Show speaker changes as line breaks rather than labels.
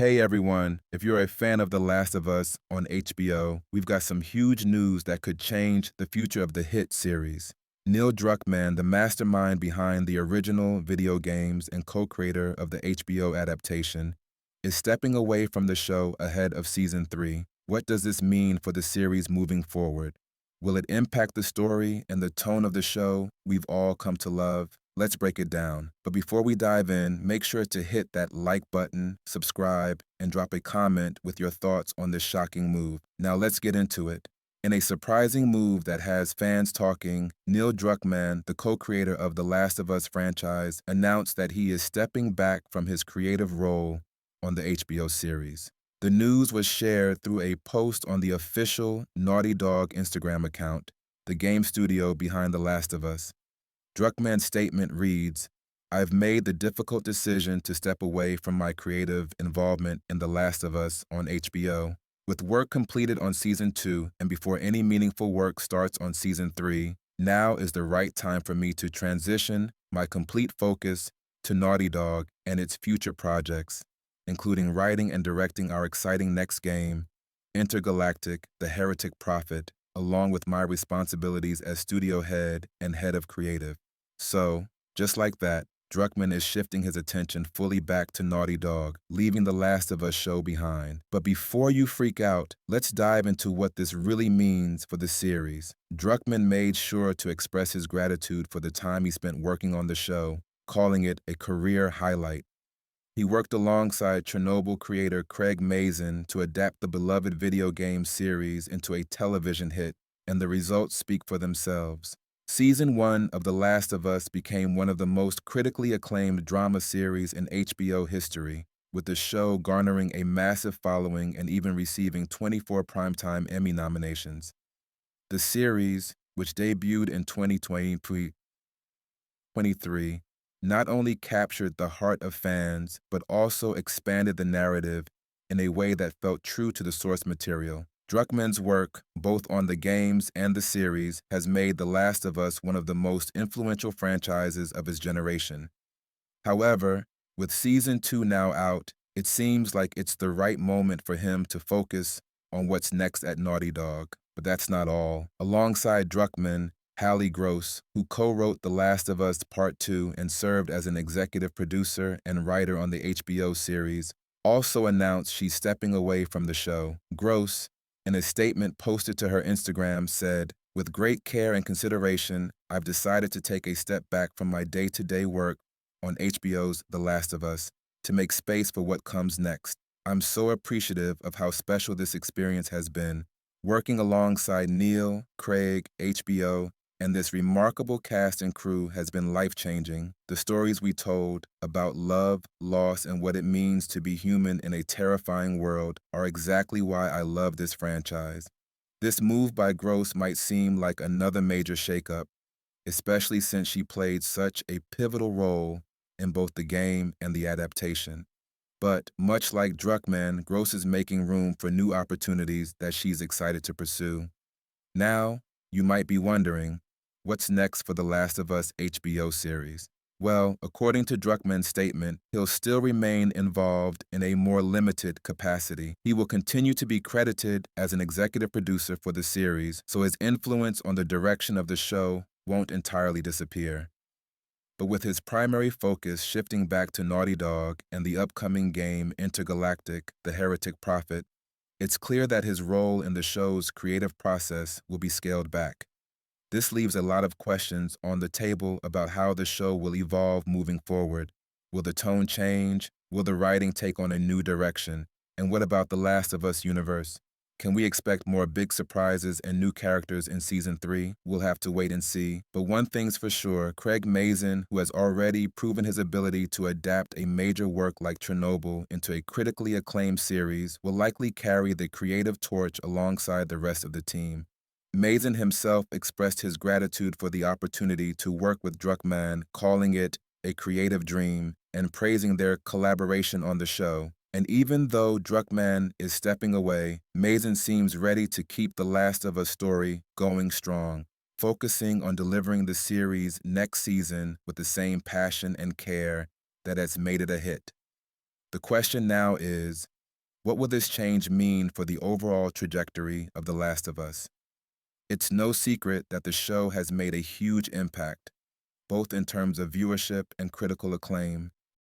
Hey everyone, if you're a fan of The Last of Us on HBO, we've got some huge news that could change the future of the hit series. Neil Druckmann, the mastermind behind the original video games and co-creator of the HBO adaptation, is stepping away from the show ahead of season 3. What does this mean for the series moving forward? Will it impact the story and the tone of the show we've all come to love? Let's break it down. But before we dive in, make sure to hit that like button, subscribe, and drop a comment with your thoughts on this shocking move. Now let's get into it. In a surprising move that has fans talking, Neil Druckmann, the co-creator of the Last of Us franchise, announced that he is stepping back from his creative role on the HBO series. The news was shared through a post on the official Naughty Dog Instagram account, the game studio behind The Last of Us. Druckmann's statement reads, "I've made the difficult decision to step away from my creative involvement in The Last of Us on HBO. With work completed on Season 2 and before any meaningful work starts on Season 3, now is the right time for me to transition my complete focus to Naughty Dog and its future projects, including writing and directing our exciting next game, Intergalactic, the Heretic Prophet, along with my responsibilities as studio head and head of creative." So, just like that, Druckmann is shifting his attention fully back to Naughty Dog, leaving The Last of Us show behind. But before you freak out, let's dive into what this really means for the series. Druckmann made sure to express his gratitude for the time he spent working on the show, calling it a career highlight. He worked alongside Chernobyl creator Craig Mazin to adapt the beloved video game series into a television hit, and the results speak for themselves. Season 1 of The Last of Us became one of the most critically acclaimed drama series in HBO history, with the show garnering a massive following and even receiving 24 Primetime Emmy nominations. The series, which debuted in 2023, not only captured the heart of fans, but also expanded the narrative in a way that felt true to the source material. Druckmann's work, both on the games and the series, has made The Last of Us one of the most influential franchises of his generation. However, with Season 2 now out, it seems like it's the right moment for him to focus on what's next at Naughty Dog. But that's not all. Alongside Druckmann, Halley Gross, who co-wrote The Last of Us Part 2 and served as an executive producer and writer on the HBO series, also announced she's stepping away from the show. Gross, in a statement posted to her Instagram, said, "With great care and consideration, I've decided to take a step back from my day-to-day work on HBO's The Last of Us to make space for what comes next. I'm so appreciative of how special this experience has been. Working alongside Neil, Craig, HBO, and this remarkable cast and crew has been life-changing. The stories we told about love, loss, and what it means to be human in a terrifying world are exactly why I love this franchise." This move by Gross might seem like another major shakeup, especially since she played such a pivotal role in both the game and the adaptation. But much like Druckmann, Gross is making room for new opportunities that she's excited to pursue. Now, you might be wondering, what's next for the Last of Us HBO series? Well, according to Druckmann's statement, he'll still remain involved in a more limited capacity. He will continue to be credited as an executive producer for the series, so his influence on the direction of the show won't entirely disappear. But with his primary focus shifting back to Naughty Dog and the upcoming game Intergalactic, the Heretic Prophet, it's clear that his role in the show's creative process will be scaled back. This leaves a lot of questions on the table about how the show will evolve moving forward. Will the tone change? Will the writing take on a new direction? And what about the Last of Us universe? Can we expect more big surprises and new characters in Season 3? We'll have to wait and see. But one thing's for sure, Craig Mazin, who has already proven his ability to adapt a major work like Chernobyl into a critically acclaimed series, will likely carry the creative torch alongside the rest of the team. Mazin himself expressed his gratitude for the opportunity to work with Druckmann, calling it a creative dream and praising their collaboration on the show. And even though Druckmann is stepping away, Mazin seems ready to keep the Last of Us story going strong, focusing on delivering the series next season with the same passion and care that has made it a hit. The question now is, what will this change mean for the overall trajectory of The Last of Us? It's no secret that the show has made a huge impact, both in terms of viewership and critical acclaim,